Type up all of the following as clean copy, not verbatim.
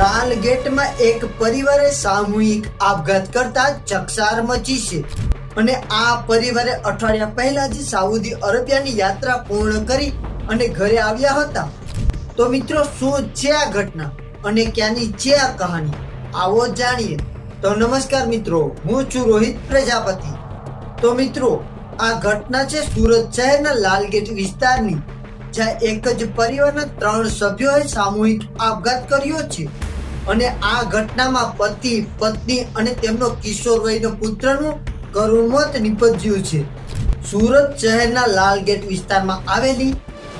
લાલ ગેટમાં એક પરિવારે સામૂહિક આપઘાત કરતા ચકચાર મચી છે અને આ પરિવારે અઠવાડિયા પહેલા જ સાઉદી અરેબિયાની યાત્રા પૂર્ણ કરી અને ઘરે આવ્યા હતા. તો મિત્રો, શું છે આ ઘટના અને ક્યાંની છે આ કહાની, આવો જાણીએ. તો નમસ્કાર મિત્રો, હું છું રોહિત પ્રજાપતિ. તો મિત્રો, આ ઘટના છે સુરત શહેરના લાલગેટ વિસ્તારની, જ્યાં એક જ પરિવારના 3 સભ્યોએ સામૂહિક આપઘાત કર્યો છે અને આ ઘટનામાં પતિ, પત્ની અને તેમનો કિશોર વયનો પુત્રનું કરુણ મોત નીપજ્યું છે. સુરત શહેરના લાલગેટ વિસ્તારમાં આવેલી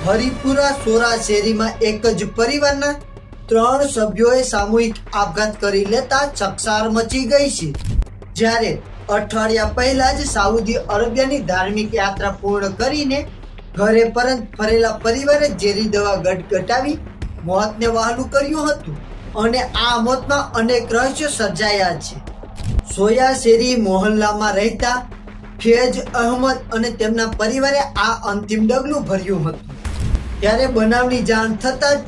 હરિપુરા સોરા શેરીમાં એક જ પરિવારના 3 સભ્યોએ સામૂહિક આપઘાત કરી લેતા ચકચાર મચી ગઈ છે. જ્યારે અઠવાડિયા પહેલા જ સાઉદી અરેબિયાની ધાર્મિક યાત્રા પૂર્ણ કરીને ઘરે પરત ફરેલા પરિવારે ઝેરી દવા ગટગટાવી મોતને વહાલું કર્યું હતું અને આ મોતમાં અનેક રહસ્યો સર્જાયા છે. સોયા શેરી મોહલ્લામાં રહેતા ફેજ અહમદ અને તેમના પરિવારે આ અંતિમ ડગલું ભર્યું હતું. ત્યારે બનાવની જાણ થતાં જ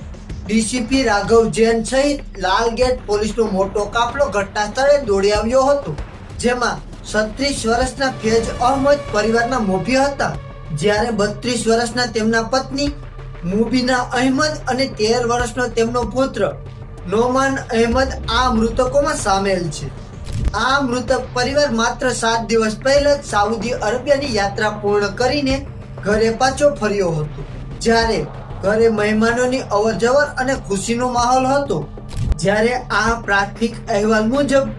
ડીસીપી રાઘવ જૈન સહિત લાલગેટ પોલીસનો મોટો કાફલો ઘટના સ્થળે દોડી આવ્યો હતો, જેમાં 36 વર્ષના ફેજ અહમદ પરિવારના મોભી હતા, જ્યારે 32 વર્ષના તેમના પત્ની મુબીના અહેમદ અને 13 વર્ષનો તેમનો પુત્ર નોમાન અહેમદ આ મૃતકોમાં સામેલ છે. આ મૃતક પરિવાર માત્ર 7 દિવસ પહેલા જ સાઉદી અરેબિયાની યાત્રા પૂર્ણ કરીને ઘરે પાછો ફર્યો હતો, જ્યારે ઘરે મહેમાનોની અવરજવર અને ખુશીનો માહોલ હતો. જ્યારે આ પ્રાથમિક અહેવાલ મુજબ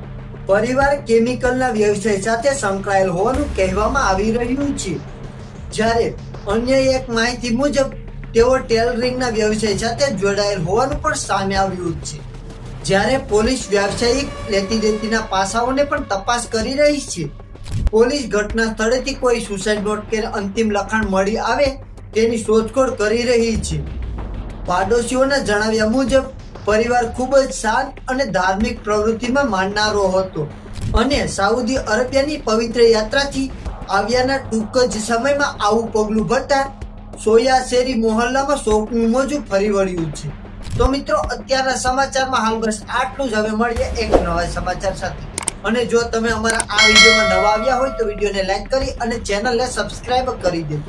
પરિવાર કેમિકલના વ્યવસાય સાથે સંકળાયેલ હોવાનું કહેવામાં આવી રહ્યું છે, જ્યારે અન્ય એક માહિતી મુજબ તેઓ ટેલરિંગના વ્યવસાય સાથે જોડાયેલ હોવાનું પણ સામે આવ્યું છે. જ્યારે પોલીસ વ્યાવસાયિક લેતી દેતીના પાસાઓને પણ તપાસ કરી રહી છે. પોલીસ ઘટના સ્થળેથી કોઈ સુસાઇડ નોટ કે અંતિમ લખાણ મળી આવે તેની શોધખોળ કરી રહી છે. પાડોશીઓના જણાવ્યા મુજબ પરિવાર ખૂબ જ શાંત અને ધાર્મિક પ્રવૃત્તિમાં માનનારો હતો અને સાઉદી અરેબિયાની પવિત્ર યાત્રાથી આવ્યાના ટૂંક જ સમયમાં આવું પગલું ભરતા સોયા શેરી મોહલ્લામાં શોકનું મોજું ફરી વળ્યું છે. તો મિત્રો, અત્યારના સમાચારમાં હાલ બસ આટલું જ. હવે મળીએ એક નવા સમાચાર સાથે. અને જો તમે અમારા આ વિડીયોમાં નવા આવ્યા હોય તો વિડીયોને લાઈક કરી અને ચેનલને સબસ્ક્રાઇબ કરી દેજો.